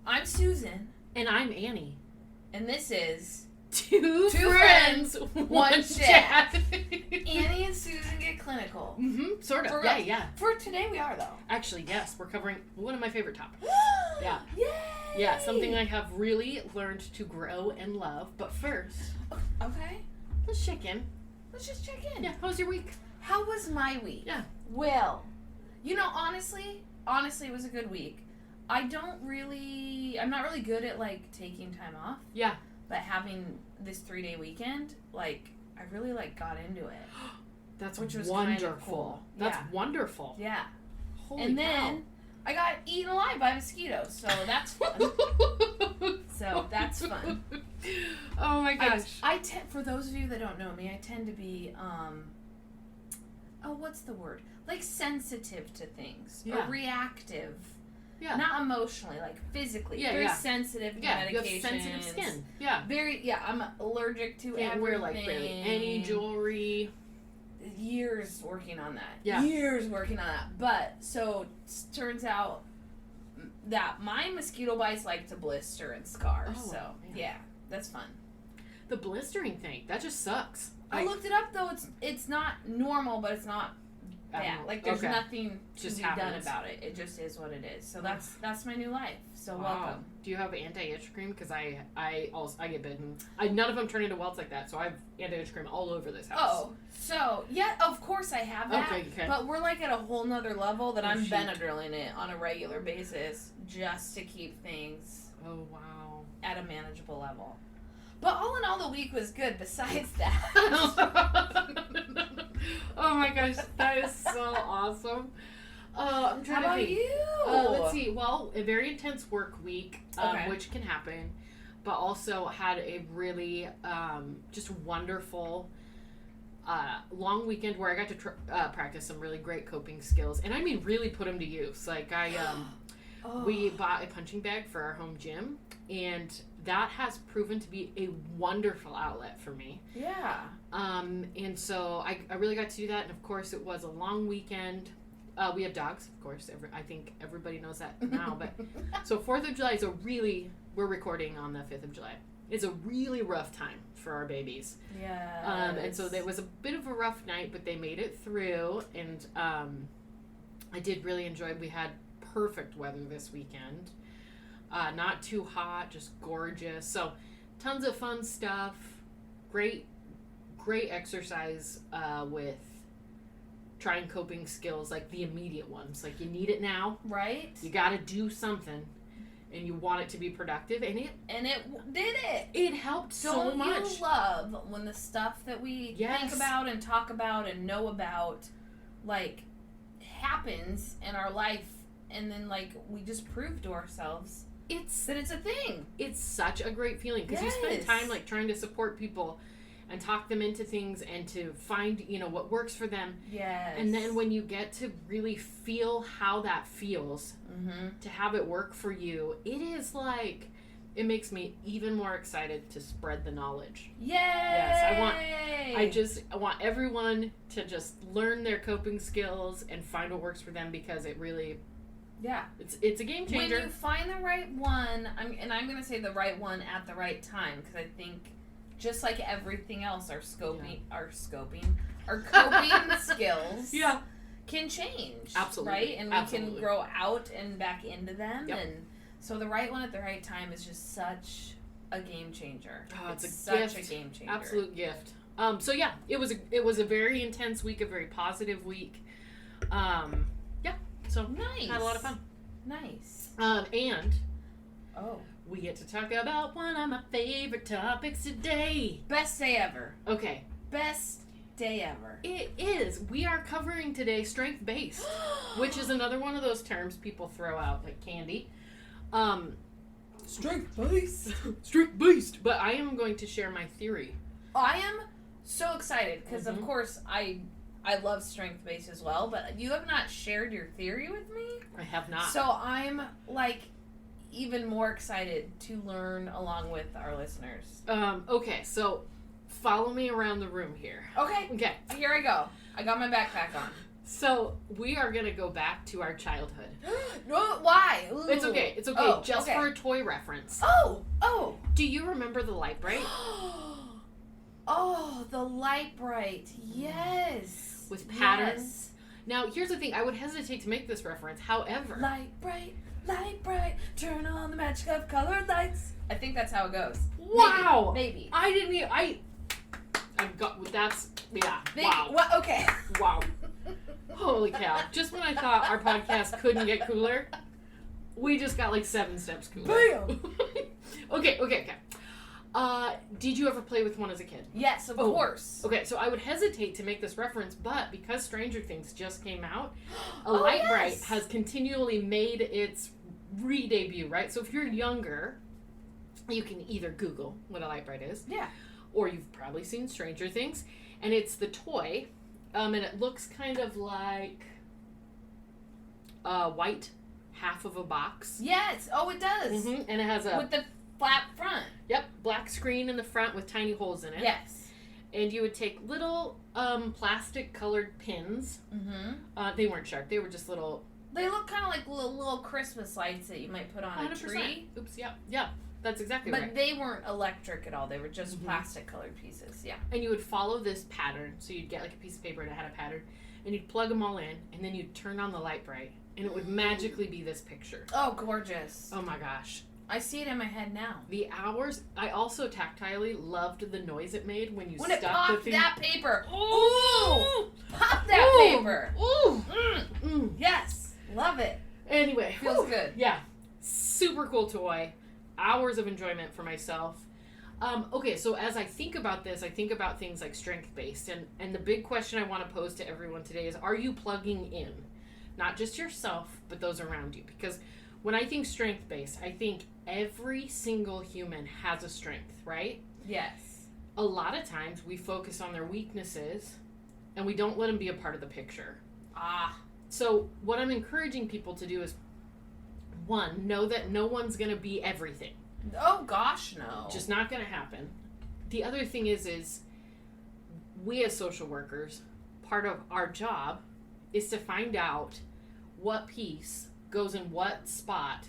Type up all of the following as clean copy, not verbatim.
I'm Susan. And I'm Annie. And this is Two friends, one chat. Annie and Susan Get Clinical. Sort of. For Yeah. For today we are, though. Actually, yes. We're covering one of my favorite topics. Yeah. Yay! Yeah, something I have really learned to grow and love. But first, okay. let's check in. Let's just check in. Yeah, how was your week? How was my week? Yeah. Well, honestly, it was a good week. I'm not really good at, taking time off. Yeah. But having this 3-day weekend, I really, got into it. That's which was wonderful. kind of cool. That's wonderful. Yeah. Holy and cow. then I got eaten alive by mosquitoes, so that's fun. Oh my gosh. For those of you that don't know me, I tend to be, what's the word? Sensitive to things. Yeah. Or reactive. Yeah. Not emotionally, physically. Yeah, very yeah. sensitive to Yeah, you have medications. sensitive skin. Yeah. I'm allergic to Can't everything. wear, really any jewelry. Years working on that. Yeah. Years working on that. But, so, turns out that my mosquito bites like to blister and scar. Oh, so, man. yeah, that's fun. The blistering thing, that just sucks. I looked it up, though. It's not normal, but it's not bad. There's nothing to Just be happens. done about it. It just is what it is. So that's my new life. So Wow. welcome. Do you have anti-itch cream? Because I get bitten. None of them turn into welts like that, so I have anti-itch cream all over this house. Oh, so, yeah, of course I have that. Okay. But we're at a whole nother level that Oh, I'm shoot. Benadryling it on a regular basis just to keep things Oh, wow. at a manageable level. But all in all, the week was good besides that. Oh my gosh, that is so awesome. I'm trying How about to think. you? Let's see. Well, a very intense work week, Okay. which can happen, but also had a really just wonderful long weekend where I got to practice some really great coping skills, and I mean really put them to use. We bought a punching bag for our home gym, and that has proven to be a wonderful outlet for me. Yeah. And so I really got to do that, and of course it was a long weekend. We have dogs, of course. I think everybody knows that now. But so 4th of July is we're recording on the 5th of July. It's a really rough time for our babies. Yeah. And so there was a bit of a rough night, but they made it through, and I did really enjoy. We had perfect weather this weekend. Not too hot, just gorgeous. So tons of fun stuff. Great exercise with trying coping skills, the immediate ones. You need it now. Right? You got to do something, and you want it to be productive, and it did it. It helped so much. Don't you love when the stuff that we think about and talk about and know about, happens in our life, and then, we just prove to ourselves that it's a thing. It's such a great feeling, because you spend time, trying to support people and talk them into things and to find, what works for them. Yes. And then when you get to really feel how that feels, to have it work for you, it is it makes me even more excited to spread the knowledge. Yay! Yes, I want everyone to just learn their coping skills and find what works for them, because it really, it's a game changer. When you find the right one, I'm going to say the right one at the right time, because I think just like everything else, our coping skills can change. Absolutely. Right? And we can grow out and back into them. Yep. And so the right one at the right time is just such a game changer. Oh, it's such a game changer. Absolute gift. So yeah, it was a very intense week, a very positive week. So nice. Had a lot of fun. Nice. And oh, we get to talk about one of my favorite topics today. Best day ever. Okay. Best day ever. It is. We are covering today strength-based, which is another one of those terms people throw out like candy. Strength-based. Strength-based. But I am going to share my theory. I am so excited because, of course, I love strength-based as well, but you have not shared your theory with me. I have not. So I'm, even more excited to learn along with our listeners. Okay, so follow me around the room here. Okay. Here I go. I got my backpack on. So we are gonna go back to our childhood. No, why? Ooh. It's okay. It's okay. Oh, Just okay. for a toy reference. Oh. Do you remember the Light Bright? Oh, the Light Bright. Yes. With patterns? Yes. Now, here's the thing. I would hesitate to make this reference. However, Light bright, turn on the magic of colored lights. I think that's how it goes. wow. Maybe. I didn't even. I've got. That's. Yeah. Maybe. Wow. What? Okay. Wow. Holy cow. Just when I thought our podcast couldn't get cooler, we just got like 7 steps cooler. Bam. Okay. Did you ever play with one as a kid? Yes, of Oh. course. Okay, so I would hesitate to make this reference, but because Stranger Things just came out, Oh, Light Bright yes. has continually made its re-debut, right? So if you're younger, you can either Google what a Light Bright is, Yeah. or you've probably seen Stranger Things, and it's the toy, and it looks kind of like a white half of a box. Yes. Oh, it does. And it has a With the flat front. black screen in the front with tiny holes in it. Yes. And you would take little plastic colored pins. Mm-hmm. They weren't sharp. They were just little. They look kind of like little Christmas lights that you might put on a 100%. tree. Oops. Yeah. That's exactly But right. they weren't electric at all. They were just Mhm. plastic colored pieces. Yeah. And you would follow this pattern. So you'd get like a piece of paper and it had a pattern, and you'd plug them all in, and then you'd turn on the Light Bright, and it would magically be this picture. Oh, gorgeous. Oh my gosh. I see it in my head now. The hours. I also tactilely loved the noise it made when you When it stuck popped the thing. that paper. Ooh! Pop that Ooh! paper. Ooh! Mm. Yes. Love it. Anyway, Feels whew. good. Yeah, super cool toy. Hours of enjoyment for myself. Okay, so as I think about this, I think about things like strength-based. And the big question I want to pose to everyone today is, are you plugging in? Not just yourself, but those around you. Because when I think strength-based, I think every single human has a strength, right? Yes. A lot of times we focus on their weaknesses and we don't let them be a part of the picture. So what I'm encouraging people to do is, one, know that no one's going to be everything. Oh gosh, no. Just not going to happen. The other thing is we as social workers, part of our job is to find out what piece goes in what spot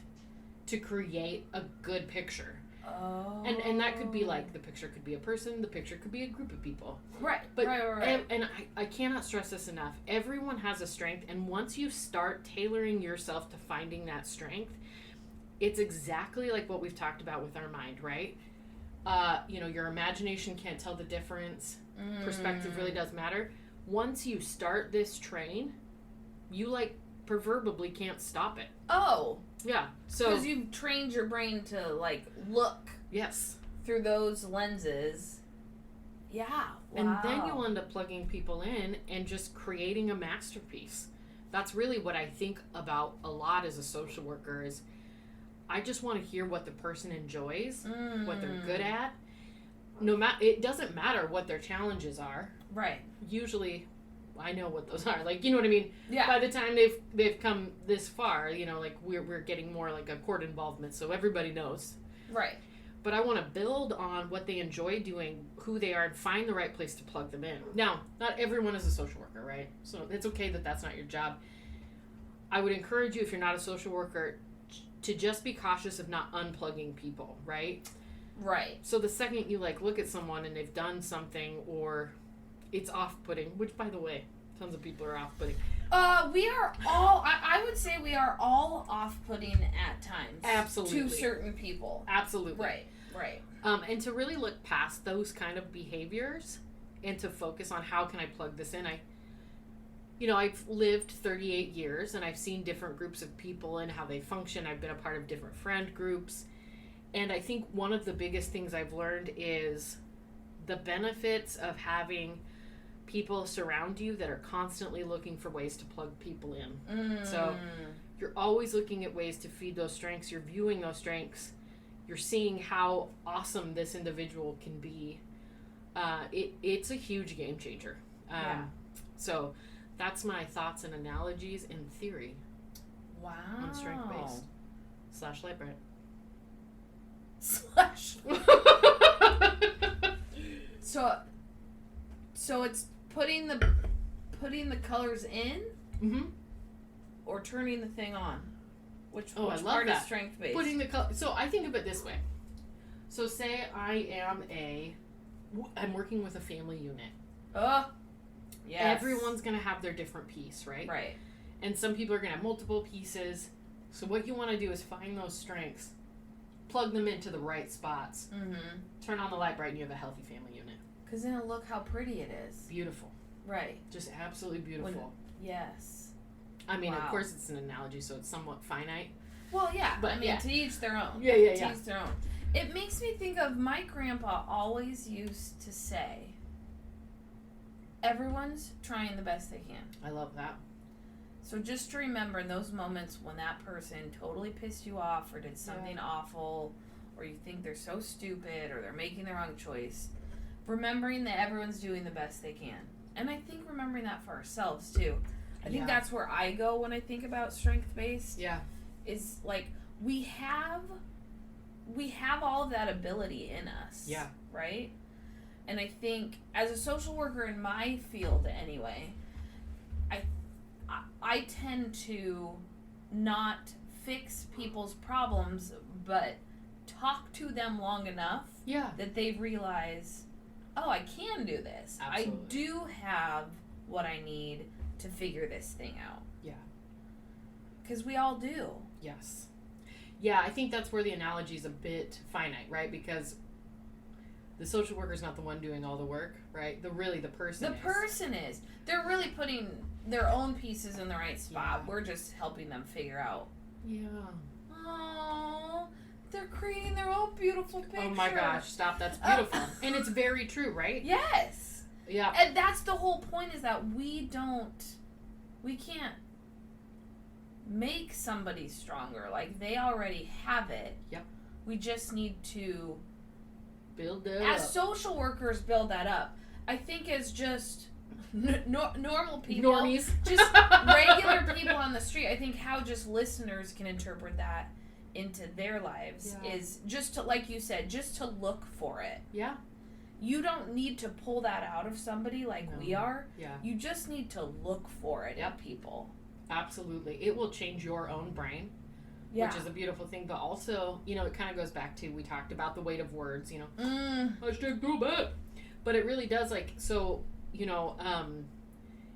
to create a good picture. Oh. And that could be like, the picture could be a person, the picture could be a group of people. Right. But Right. And I cannot stress this enough. Everyone has a strength, and once you start tailoring yourself to finding that strength, it's exactly like what we've talked about with our mind, right? Your imagination can't tell the difference. Perspective really does matter. Once you start this train, you proverbially can't stop it. Oh. Yeah. So Because you've trained your brain to look yes. through those lenses. Yeah. Wow. And then you'll end up plugging people in and just creating a masterpiece. That's really what I think about a lot as a social worker is I just want to hear what the person enjoys, what they're good at. It doesn't matter what their challenges are. Right. Usually I know what those are. You know what I mean? Yeah. By the time they've come this far, we're getting more like a court involvement, so everybody knows. Right. But I want to build on what they enjoy doing, who they are, and find the right place to plug them in. Now, not everyone is a social worker, right? So it's okay that that's not your job. I would encourage you, if you're not a social worker, to just be cautious of not unplugging people, right? Right. So the second you look at someone and they've done something or it's off-putting, which by the way, tons of people are off-putting. We are all, I would say we are all off-putting at times. Absolutely. To certain people. Absolutely. Right. And to really look past those kind of behaviors and to focus on how can I plug this in. I've lived 38 years and I've seen different groups of people and how they function. I've been a part of different friend groups. And I think one of the biggest things I've learned is the benefits of having people surround you that are constantly looking for ways to plug people in. So you're always looking at ways to feed those strengths. You're viewing those strengths. You're seeing how awesome this individual can be. It's a huge game changer. Yeah. So that's my thoughts and analogies in theory Wow. on strength-based / Light Bright. So it's putting putting the colors in Mm-hmm. or turning the thing on? Which I love part that. is strength based? Putting the color. So I think of it this way. So say I'm working with a family unit. Oh, yes. Everyone's going to have their different piece, right? Right. And some people are going to have multiple pieces. So what you want to do is find those strengths, plug them into the right spots, Mm-hmm. turn on the light bright, and you have a healthy family unit. Because then it'll look how pretty it is. Beautiful. Right. Just absolutely beautiful. Yes. I mean, of Wow. course, it's an analogy, so it's somewhat finite. Well, yeah. But, I mean, yeah. to each their own. Yeah. To each their own. It makes me think of my grandpa always used to say, everyone's trying the best they can. I love that. So just to remember in those moments when that person totally pissed you off or did something awful, or you think they're so stupid or they're making the wrong choice, remembering that everyone's doing the best they can. And I think remembering that for ourselves too. I think that's where I go when I think about strength-based. Yeah. Is like we have all of that ability in us. Yeah. Right? And I think as a social worker in my field anyway, I tend to not fix people's problems, but talk to them long enough that they realize, oh, I can do this. Absolutely. I do have what I need to figure this thing out. Yeah. Because we all do. Yes. Yeah, I think that's where the analogy is a bit finite, right? Because the social worker's not the one doing all the work, right? The person The person is. They're really putting their own pieces in the right spot. Yeah. We're just helping them figure out. Yeah. Oh, they're creating their own beautiful picture. Oh my gosh, stop. That's beautiful. And it's very true, right? Yes. Yeah. And that's the whole point, is that we can't make somebody stronger. Like, they already have it. Yep. We just need to, Build it as up. social workers, build that up. I think as just normal people, Normies. just regular people on the street, I think how just listeners can interpret that into their lives is just to, like you said, just to look for it. Yeah. You don't need to pull that out of somebody like we are. Yeah. You just need to look for it in people. Absolutely. It will change your own brain, which is a beautiful thing. But also, it kind of goes back to, we talked about the weight of words, hashtag throwback. But it really does,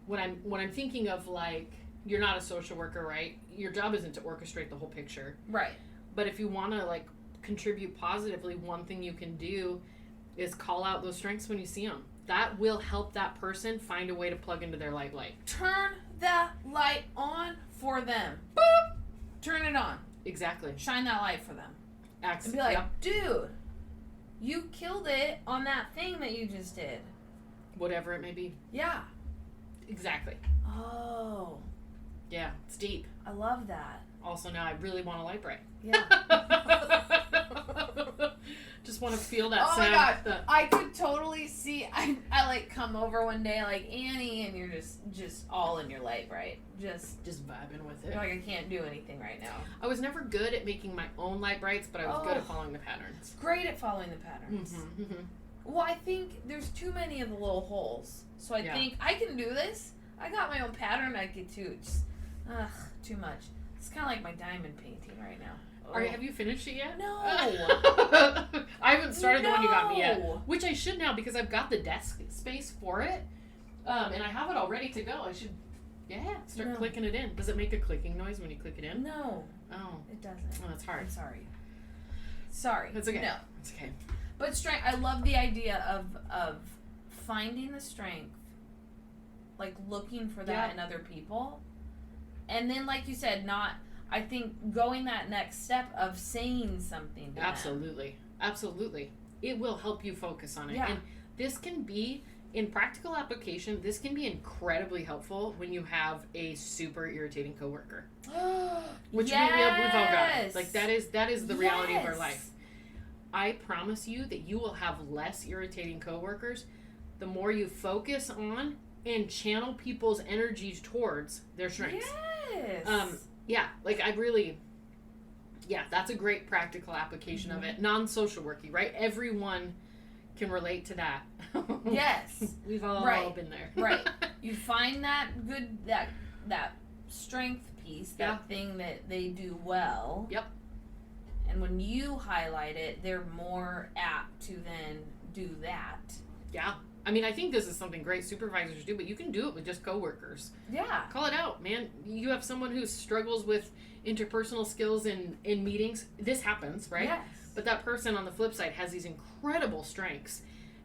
when I'm thinking of, like, you're not a social worker, right? Your job isn't to orchestrate the whole picture. Right. But if you want to, like, contribute positively, one thing you can do is call out those strengths when you see them. That will help that person find a way to plug into their light. Turn that light on for them. Boop! Turn it on. Exactly. Shine that light for them. And be like, dude, you killed it on that thing that you just did. Whatever it may be. Yeah. Exactly. Oh. Yeah, it's deep. I love that. Also, now I really want a light bright. Yeah. Just want to feel that oh sound. My God. I could totally see, I like come over one day like, Annie, and you're just all in your light bright. Just vibing with it. You're like, I can't do anything right now. I was never good at making my own light brights, but I was good at following the patterns. Great at following the patterns. Mm-hmm, mm-hmm. Well, I think there's too many of the little holes. So I think I can do this. I got my own pattern I could too. Just, too much. It's kind of like my diamond painting right now. Have you finished it yet? No. I haven't started the one you got me yet. No. Which I should now, because I've got the desk space for it. And I have it all ready to go. I should, start clicking it in. Does it make a clicking noise when you click it in? No. Oh. It doesn't. Oh, that's hard. I'm sorry. Sorry. That's okay. No. It's okay. But strength, I love the idea of finding the strength, like looking for that in other people. And then, like you said, I think going that next step of saying something to Absolutely. them. Absolutely. It will help you focus on it. Yeah. And this can be, in practical application, this can be incredibly helpful when you have a super irritating coworker. Which we've all got it. Like, that is the reality of our life. I promise you that you will have less irritating coworkers the more you focus on and channel people's energies towards their strengths. Yes. That's a great practical application of it. Non-social worky, right? Everyone can relate to that. Yes. We've all been there. Right. You find that good, that strength piece, that thing that they do well. Yep. And when you highlight it, they're more apt to then do that. Yeah. I mean, I think this is something great supervisors do, but you can do it with just coworkers. Yeah. Call it out, man. You have someone who struggles with interpersonal skills in meetings. This happens, right? Yes. But that person on the flip side has these incredible strengths.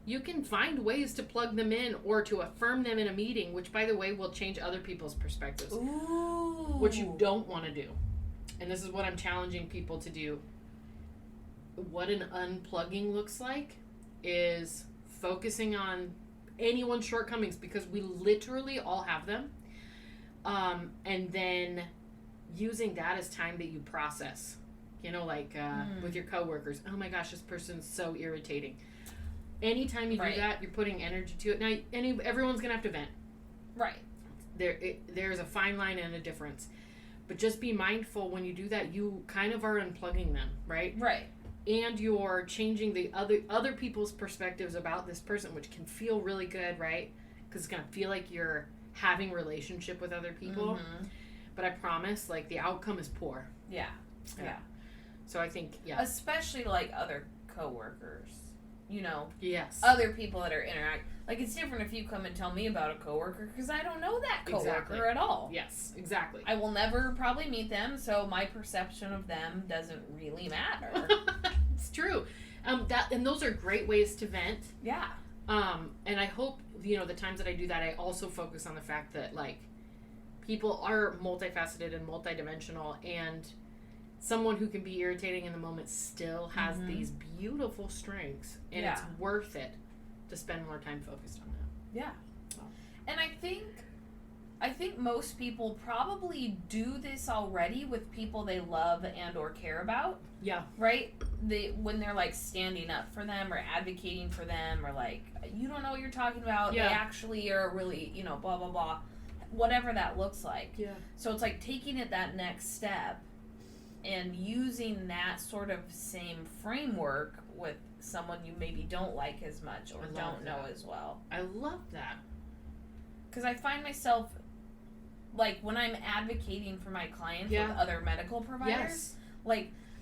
You can find ways to plug them in or to affirm them in a meeting, which, by the way, will change other people's perspectives. Ooh. Which you don't want to do. And this is what I'm challenging people to do. What an unplugging looks like is focusing on anyone's shortcomings, because we literally all have them. And then using that as time that you process. With your coworkers. Oh my gosh, this person's so irritating. Anytime you do that, you're putting energy to it. Now, everyone's going to have to vent. Right. There's a fine line and a difference. But just be mindful when you do that, you kind of are unplugging them, right? Right. And you're changing the other people's perspectives about this person, which can feel really good, right? Because it's going to feel like you're having a relationship with other people. Mm-hmm. But I promise, the outcome is poor. Yeah. So I think, especially other coworkers, yes, other people that are it's different if you come and tell me about a coworker, because I don't know that coworker at all. Yes, exactly. I will never probably meet them, so my perception of them doesn't really matter. It's true. And those are great ways to vent. Yeah. And I hope, the times that I do that, I also focus on the fact that, people are multifaceted and multidimensional, and someone who can be irritating in the moment still has these beautiful strengths, and it's worth it to spend more time focused on that. Yeah. And I think most people probably do this already with people they love and or care about. Yeah. Right? When they're standing up for them or advocating for them, or you don't know what you're talking about. Yeah. They actually are really, blah blah blah. Whatever that looks like. Yeah. So it's taking it that next step and using that sort of same framework with someone you maybe don't like as much or don't know as well. I love that. Because I find myself, when I'm advocating for my clients with other medical providers,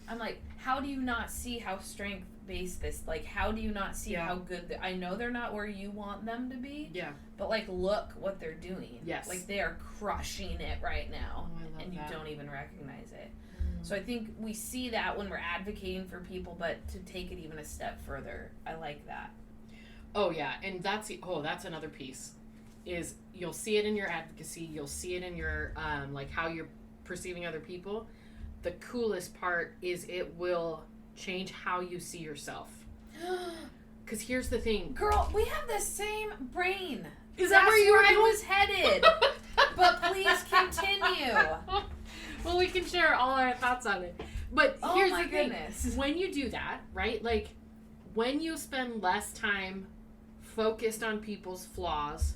I'm how do you not see how strength-based this, how do you not see how good, I know they're not where you want them to be, but look what they're doing. Yes. They are crushing it right now, and you that. don't even recognize it. So I think we see that when we're advocating for people, but to take it even a step further, I like that. Oh yeah, and that's another piece. Is you'll see it in your advocacy, you'll see it in your how you're perceiving other people. The coolest part is it will change how you see yourself. Because here's the thing, girl, we have the same brain. Is that where you were I going? was headed? But please continue. Well, we can share all our thoughts on it. But here's the thing. Goodness. When you do that, right? When you spend less time focused on people's flaws,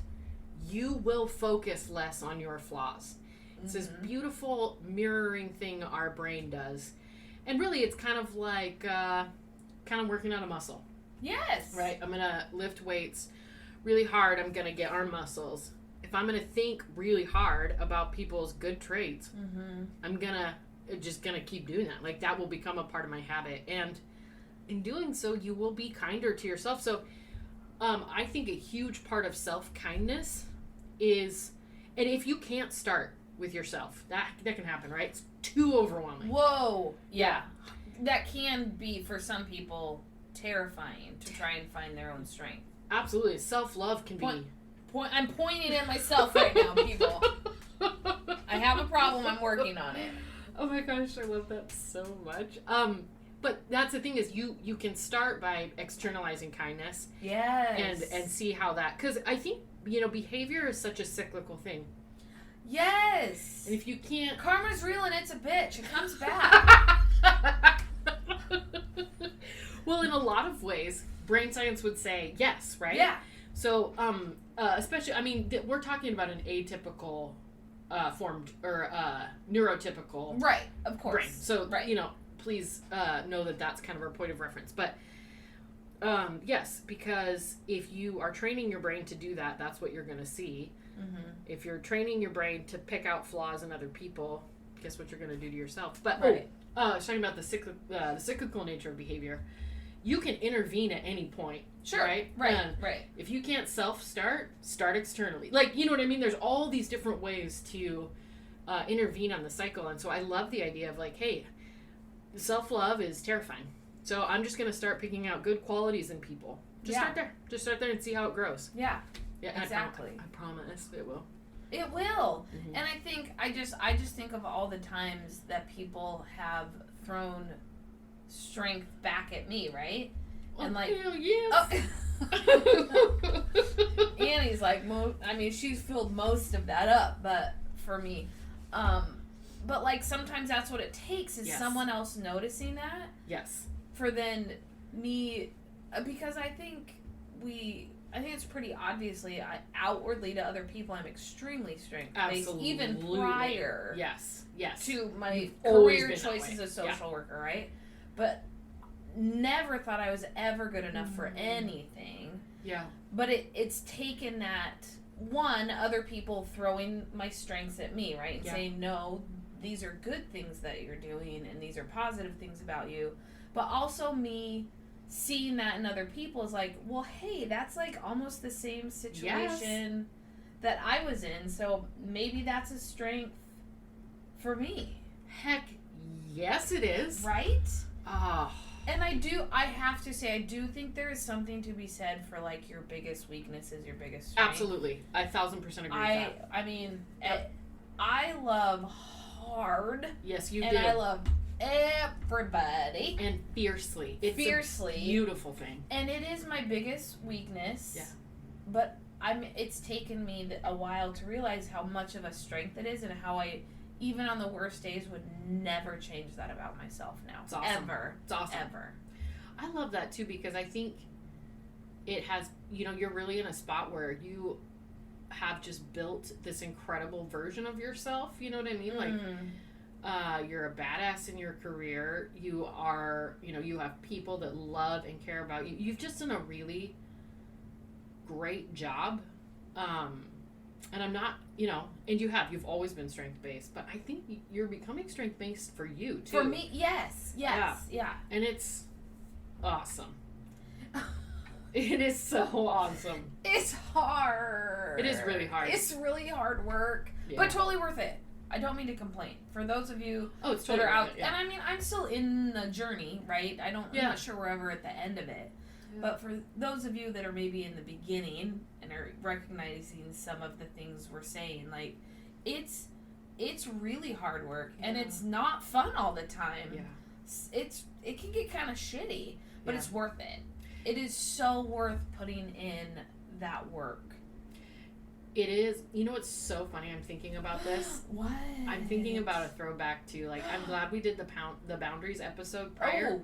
you will focus less on your flaws. It's this beautiful mirroring thing our brain does. And really, it's kind of working out a muscle. Yes. Right? I'm going to lift weights really hard. I'm going to get arm muscles. If I'm going to think really hard about people's good traits, I'm just going to keep doing that. That will become a part of my habit. And in doing so, you will be kinder to yourself. So I think a huge part of self-kindness is, and if you can't start with yourself, that can happen, right? It's too overwhelming. Whoa. Yeah. That can be, for some people, terrifying to try and find their own strength. Absolutely. Self-love can be... I'm pointing at myself right now, people. I have a problem. I'm working on it. Oh my gosh, I love that so much. But that's the thing is you can start by externalizing kindness. Yes. And see how that... Because I think, behavior is such a cyclical thing. Yes. And if you can't... Karma's real and it's a bitch. It comes back. Well, in a lot of ways, brain science would say yes, right? Yeah. So, especially, we're talking about an atypical formed or neurotypical right, of course. brain. So, right. Please know that that's kind of our point of reference. But, yes, because if you are training your brain to do that, that's what you're going to see. If you're training your brain to pick out flaws in other people, guess what you're going to do to yourself? But I was talking about the cyclical nature of behavior. You can intervene at any point. Sure. Right. If you can't start externally. Like, you know what I mean? There's all these different ways to intervene on the cycle, and so I love the idea of like, hey, self-love is terrifying. So I'm just going to start picking out good qualities in people. Start there. Just start there and see how it grows. Yeah. Yeah, exactly. I promise it will. It will. Mm-hmm. And I think I just think of all the times that people have thrown strength back at me, right? And like, yes. Annie's like, she's filled most of that up, but for me, but like sometimes that's what it takes is someone else noticing that. Yes. For then me, because I think it's pretty obviously outwardly to other people I'm extremely strength-based, even prior to my career choices as social worker, right? But never thought I was ever good enough for anything. Yeah. But it's taken that, one, other people throwing my strengths at me, right? And saying, no, these are good things that you're doing and these are positive things about you. But also me seeing that in other people is like, well, hey, that's like almost the same situation that I was in. So maybe that's a strength for me. Heck, yes, it is. Right? Ah. And I have to say, I do think there is something to be said for like your biggest weakness is your biggest strength. Absolutely. I 1000% agree with that. I mean, I love hard. Yes, you do. And I love everybody. And fiercely. It's a beautiful thing. And it is my biggest weakness. Yeah. But it's taken me a while to realize how much of a strength it is and how I, even on the worst days, would never change that about myself now. It's awesome. Ever. It's awesome. Ever. I love that too because I think it has, you're really in a spot where you have just built this incredible version of yourself. You know what I mean? Like, you're a badass in your career. You are, you have people that love and care about you. You've just done a really great job. And I'm not, and you've always been strength-based, but I think you're becoming strength-based for you, too. For me, yes. Yeah. And it's awesome. It is so awesome. It's hard. It is really hard. It's really hard work, but totally worth it. I don't mean to complain. For those of you that are out, and I mean, I'm still in the journey, right? I'm not sure we're ever at the end of it. But for those of you that are maybe in the beginning and are recognizing some of the things we're saying, like, it's really hard work and it's not fun all the time. Yeah. It can get kind of shitty, but it's worth it. It is so worth putting in that work. It is. You know what's so funny? I'm thinking about this. What? I'm thinking about a throwback to, like, I'm glad we did the boundaries episode prior. Oh.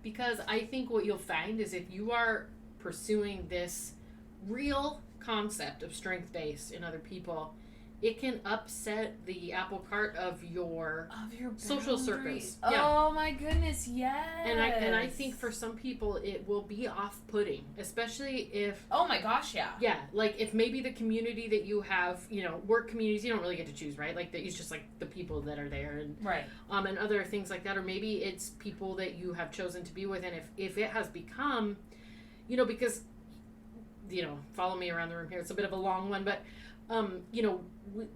Because I think what you'll find is if you are pursuing this real concept of strength-based in other people, it can upset the apple cart of your social circles. Oh my goodness, yes. And I think for some people it will be off-putting, especially if... Oh my gosh, yeah. Yeah, like if maybe the community that you have, work communities, you don't really get to choose, right? Like it's just like the people that are there and right. And other things like that, or maybe it's people that you have chosen to be with, and if it has become, because, follow me around the room here. It's a bit of a long one, but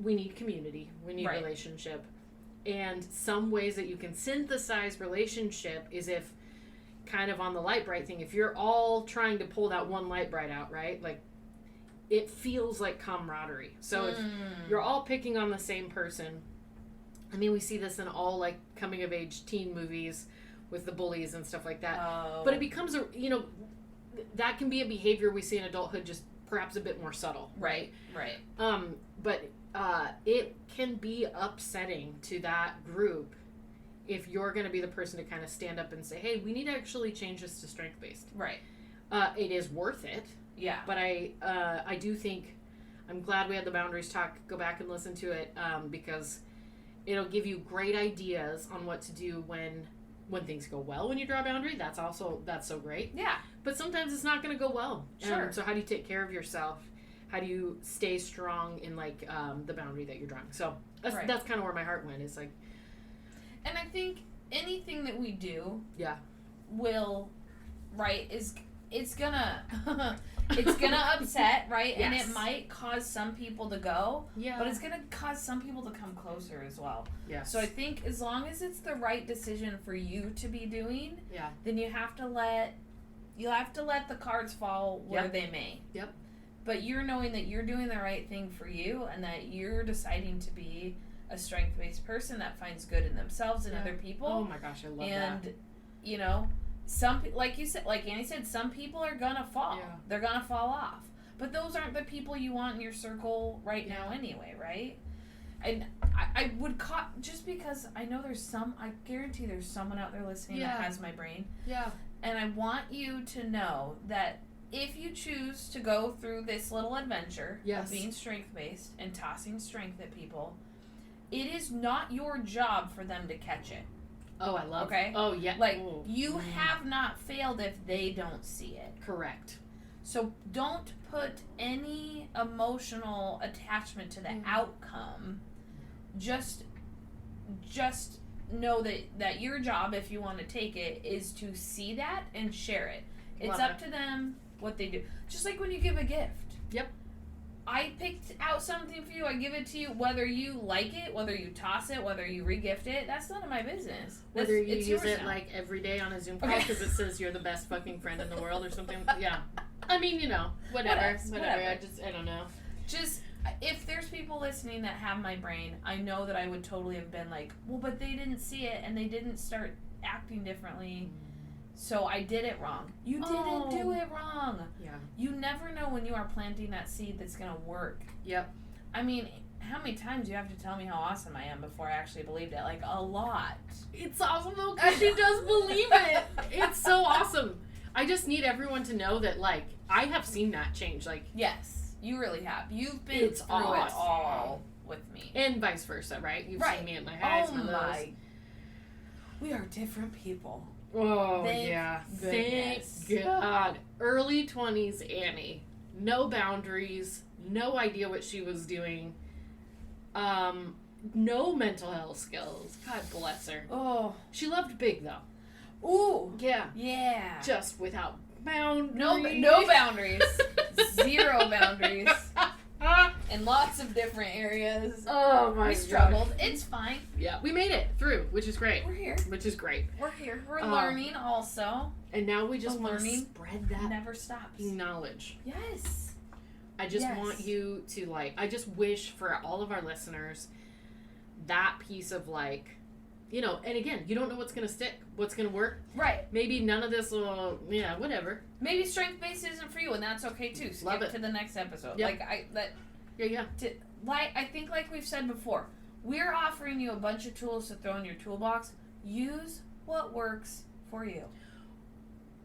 we need community, we need relationship, and some ways that you can synthesize relationship is if kind of on the light bright thing, if you're all trying to pull that one light bright out, right? Like it feels like camaraderie. So if you're all picking on the same person, I mean, we see this in all like coming of age teen movies with the bullies and stuff like that. But it becomes that can be a behavior we see in adulthood, just perhaps a bit more subtle, right? Right. But it can be upsetting to that group if you're going to be the person to kind of stand up and say, hey, we need to actually change this to strength-based. Right. It is worth it. Yeah. But I do think, I'm glad we had the boundaries talk. Go back and listen to it because it'll give you great ideas on what to do when things go well. When you draw a boundary, that's so great. Yeah. But sometimes it's not going to go well. Sure. So how do you take care of yourself? How do you stay strong in like the boundary that you're drawing? So that's kind of where my heart went. Is like, and I think anything that we do, will, right, is it's gonna upset, right, and it might cause some people to go, but it's gonna cause some people to come closer as well. So I think as long as it's the right decision for you to be doing, then you have to let the cards fall where they may. But you're knowing that you're doing the right thing for you, and that you're deciding to be a strength-based person that finds good in themselves and other people. Oh my gosh, I love that. And like you said, like Annie said, some people are gonna fall. They're gonna fall off. But those aren't the people you want in your circle right now anyway, right? And I would just because I know I guarantee there's someone out there listening that has my brain. And I want you to know that if you choose to go through this little adventure of being strength-based and tossing strength at people, it is not your job for them to catch it. Oh, I love it. Oh, yeah. Like, you have not failed if they don't see it. Correct. So don't put any emotional attachment to the outcome. Just know that your job, if you want to take it, is to see that and share it. It's up to them what they do. Just like when you give a gift. I picked out something for you, I give it to you, whether you like it, whether you toss it, whether you regift it, that's none of my business. Whether you use it like every day on a Zoom call because it says you're the best fucking friend in the world or something. I mean, whatever. I don't know. Just, if there's people listening that have my brain, I know that I would totally have been like, well, but they didn't see it and they didn't start acting differently. So I did it wrong. You didn't do it wrong. You never know when you are planting that seed that's going to work. I mean, how many times do you have to tell me how awesome I am before I actually believed it? Like, a lot. It's awesome though because she does believe it. It's so awesome. I just need everyone to know that, like, I have seen that change. Like, yes, you really have. You've been through it all with me. And vice versa, right? You've seen me at my highs and lows. We are different people. Oh, Thank God. Early 20s Annie. No boundaries. No idea what she was doing. No mental health skills. God bless her. Oh. She loved big, though. Ooh. Yeah. Just without boundaries. No boundaries. Zero boundaries. In lots of different areas. Oh my god. We struggled. It's fine. Yeah, we made it through, which is great. We're here. Which is great. We're here. We're learning also. And now we just want to spread that never stops. Knowledge. Yes. I just want you to, like, I just wish for all of our listeners that piece of, like, and again, you don't know what's going to stick, what's going to work. Right. Maybe none of this will, whatever. Maybe strength-based isn't for you, and that's okay, too. Skip to the next episode. Yep. I think, like we've said before, we're offering you a bunch of tools to throw in your toolbox. Use what works for you.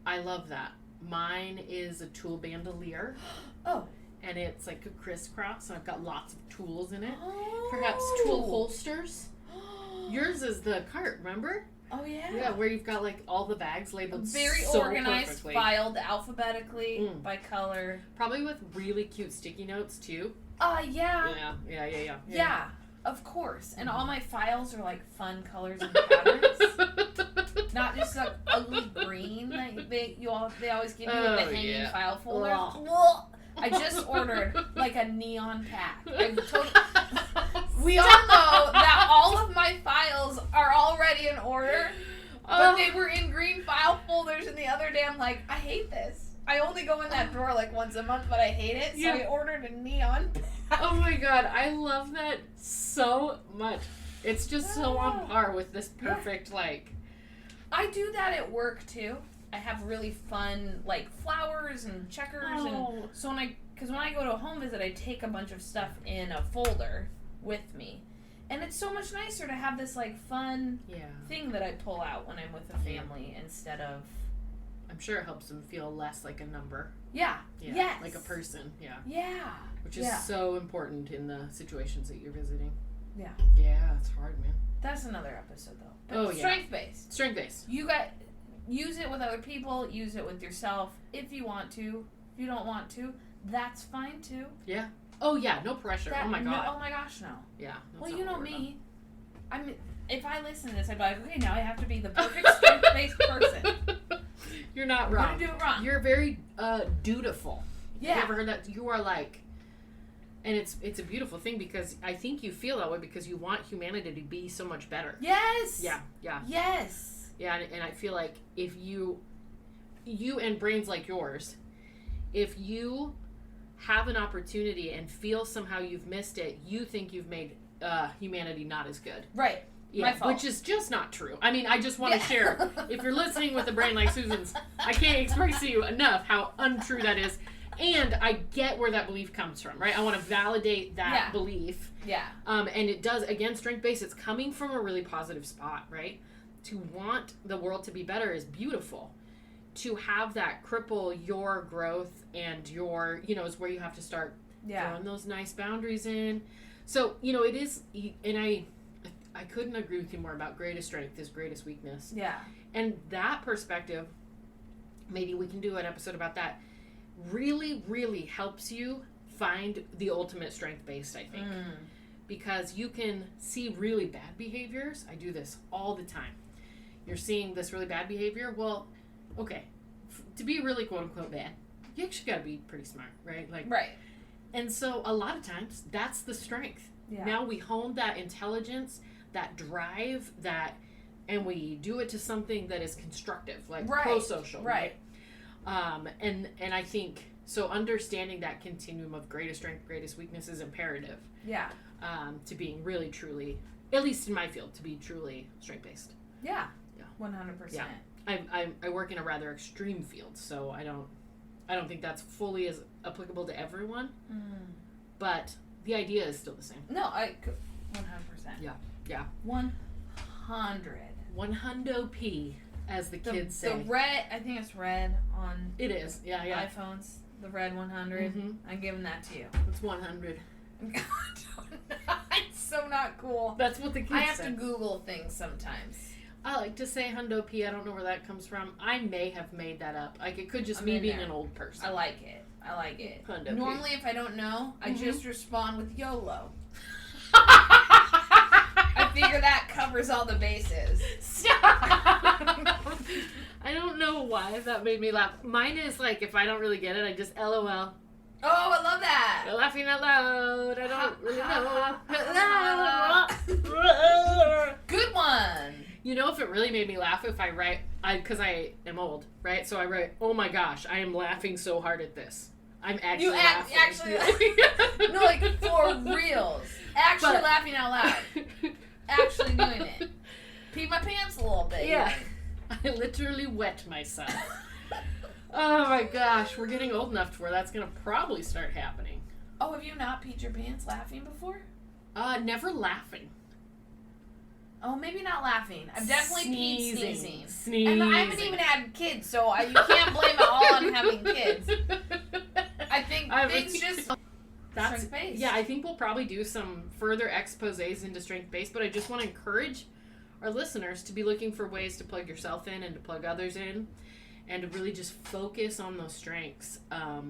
I love that. Mine is a tool bandolier. Oh. And it's like a crisscross, and I've got lots of tools in it. Oh. Perhaps tool holsters. Yours is the cart, remember? Oh, yeah. Yeah, where you've got, like, all the bags labeled very so organized, perfectly. Filed alphabetically by color. Probably with really cute sticky notes, too. Yeah. Yeah, of course. And all my files are, like, fun colors and patterns. Not just, like, ugly green that they always give you with the hanging file folder. I just ordered, like, a neon pack. We all know that all of my files are already in order, but they were in green file folders, and the other day I'm like, I hate this. I only go in that drawer like once a month, but I hate it, so I ordered a neon pack. Oh my god, I love that so much. It's just so on par with this perfect, like... I do that at work, too. I have really fun, like, flowers and checkers, and so when I go to a home visit, I take a bunch of stuff in a folder with me. And it's so much nicer to have this, like, fun thing that I pull out when I'm with a family instead of... I'm sure it helps them feel less like a number. Yeah. Yes. Like a person. Yeah. Yeah. Which is so important in the situations that you're visiting. Yeah. Yeah, it's hard, man. That's another episode, though. But strength-based. Strength-based. Use it with other people. Use it with yourself if you want to. If you don't want to, that's fine too. Yeah. Oh yeah, no pressure. Oh my god. No, oh my gosh, no. Yeah. Well, you know me. I mean, if I listen to this, I'd be like, okay, now I have to be the perfect strength-based person. You're not I'm wrong. gonna do it wrong. You're very dutiful. Yeah. Have you ever heard that? You are like, and it's a beautiful thing because I think you feel that way because you want humanity to be so much better. Yes. Yeah. Yeah. Yes. Yeah, and I feel like if you and brains like yours, if you have an opportunity and feel somehow you've missed it, you think you've made humanity not as good. Right. Yeah, My fault. which is just not true. I mean, I just want to share. If you're listening with a brain like Susan's, I can't express to you enough how untrue that is. And I get where that belief comes from, right? I want to validate that belief. Yeah. And it does, again, strength-based, it's coming from a really positive spot, right? To want the world to be better is beautiful. To have that cripple your growth and your, is where you have to start throwing those nice boundaries in. So, it is, and I couldn't agree with you more about greatest strength is greatest weakness. Yeah. And that perspective, maybe we can do an episode about that, really, really helps you find the ultimate strength-based, I think. Because you can see really bad behaviors. I do this all the time. You're seeing this really bad behavior. Well, okay, to be really quote-unquote bad, you actually got to be pretty smart, right? Right. And so a lot of times, that's the strength. Yeah. Now we hone that intelligence, that drive, and we do it to something that is constructive, like pro-social. Right. And I think, so understanding that continuum of greatest strength, greatest weakness is imperative. Yeah. To being really, truly, at least in my field, to be truly strength-based. Yeah. Yeah. 100%. Yeah. I work in a rather extreme field, so I don't think that's fully as applicable to everyone. But the idea is still the same. No, 100%. Yeah. 100. 100p, as the kids say. The red, I think it's red on It is. Yeah. iPhones. The red 100. Mm-hmm. I'm giving that to you. It's 100. It's so not cool. That's what the kids say. I have to Google things sometimes. I like to say hundo p. I don't know where that comes from. I may have made that up. Like, it could just me being an old person. I like it. Hundo p. Normally, if I don't know, I just respond with YOLO. I figure that covers all the bases. Stop! I don't know why that made me laugh. Mine is like, if I don't really get it, I just LOL. Oh, I love that. You're laughing out loud. I don't really know. Good one. You know, if it really made me laugh, if I write, because I am old, right? So I write, oh my gosh, I am laughing so hard at this. I'm actually laughing. No, like for reals. Actually laughing out loud. Actually doing it. Pee my pants a little bit. Yeah. I literally wet myself. Oh my gosh, we're getting old enough to where that's going to probably start happening. Oh, have you not peed your pants laughing before? Never laughing. Oh, maybe not laughing. I've definitely peed sneezing. Sneezing. And I haven't even had kids, so you can't blame it all on having kids. I think things just... strength-based. Yeah, I think we'll probably do some further exposés into strength-based, but I just want to encourage our listeners to be looking for ways to plug yourself in and to plug others in and to really just focus on those strengths. I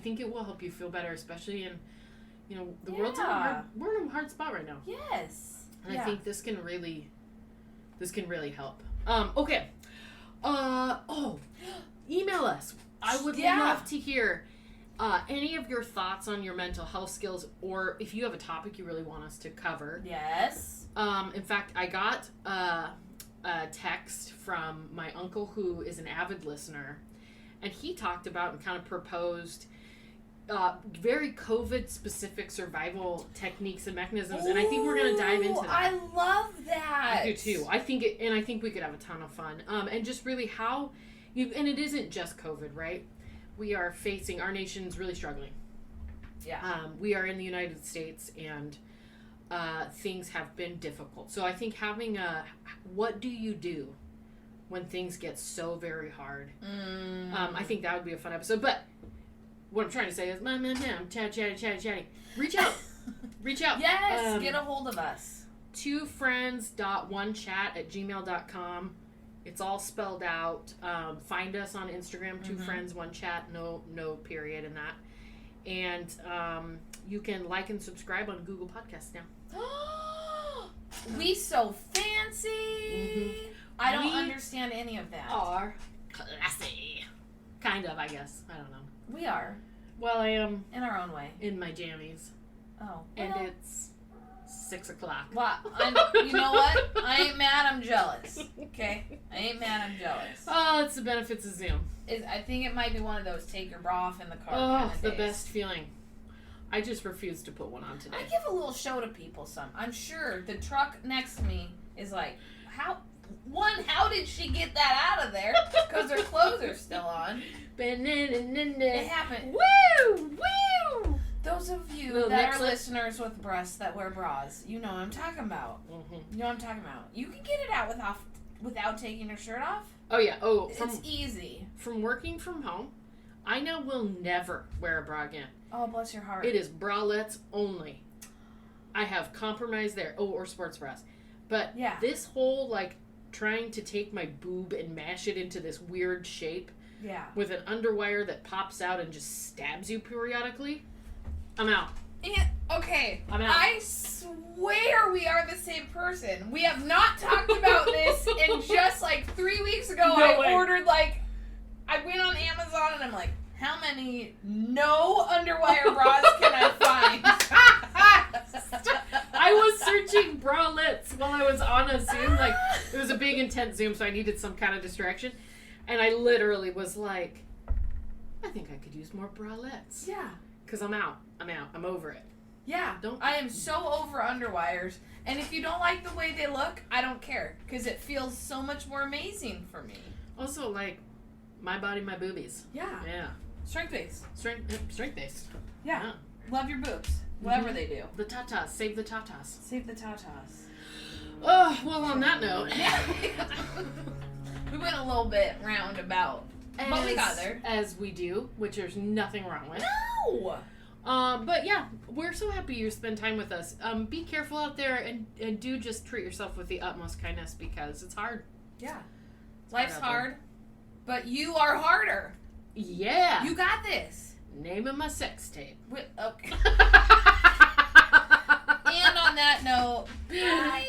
think it will help you feel better, especially in, the world's we're in a hard spot right now. Yes. And I think this can really help. Okay. Email us. I would love to hear any of your thoughts on your mental health skills, or if you have a topic you really want us to cover. Yes. In fact, I got a text from my uncle who is an avid listener, and he talked about and kind of proposed very COVID-specific survival techniques and mechanisms, and I think we're going to dive into that. I love that. I do too. I think we could have a ton of fun. And just really how and it isn't just COVID, right? We are facing, our nation's really struggling. Yeah. We are in the United States, and things have been difficult. So I think having what do you do when things get so very hard? I think that would be a fun episode. But what I'm trying to say is, I'm chatting. Reach out. Reach out. Yes, get a hold of us. 2friends.onechat@gmail.com. It's all spelled out. Find us on Instagram, 2friends1chat, no period in that. And you can like and subscribe on Google Podcasts now. We so fancy. Mm-hmm. I don't understand any of that. Are classy. Kind of, I guess. I don't know. We are. Well, I am In our own way. in my jammies. Oh. And well. it's 6 o'clock. Well, you know what? I ain't mad, I'm jealous. Okay? I ain't mad, I'm jealous. Oh, it's the benefits of Zoom. I think it might be one of those take your bra off in the car Oh, kind of the days. best feeling. I just refuse to put one on today. I give a little show to people some. I'm sure the truck next to me is like, how did she get that out of there? Because her clothes are still on. It happened. Woo! Woo! Those of you Little that necklace. are listeners with breasts that wear bras, you know what I'm talking about. Mm-hmm. You know what I'm talking about. You can get it out without taking your shirt off. Oh, yeah. Oh, It's easy. from working from home, I now will never wear a bra again. Oh, bless your heart. It is bralettes only. I have compromised there. Oh, or sports bras. But Yeah. this whole, like, trying to take my boob and mash it into this weird shape Yeah. with an underwire that pops out and just stabs you periodically, I'm out. Okay. I'm out. I swear we are the same person. We have not talked about this, and just like 3 weeks ago, No I way. ordered I went on Amazon and I'm like, how many no underwire bras can I find? I was searching bralettes while I was on a Zoom. Like, it was a big, intense Zoom, so I needed some kind of distraction. And I literally was like, I think I could use more bralettes. Yeah. Because I'm out. I'm over it. Yeah. I am so over underwires. And if you don't like the way they look, I don't care. Because it feels so much more amazing for me. Also, like, my body, my boobies. Yeah. Yeah. Strength-based. Strength-based. Yeah. Love your boobs. Whatever they do. The tatas. Save the tatas. Save the tatas. Oh, well, on that note. We went a little bit roundabout. But we got there. As we do, which there's nothing wrong with. No! But yeah, we're so happy you spend time with us. Be careful out there and do just treat yourself with the utmost kindness because it's hard. Yeah. It's Life's out there. hard, but you are harder. Yeah. You got this. Name of my sex tape. Okay. And on that note, bye.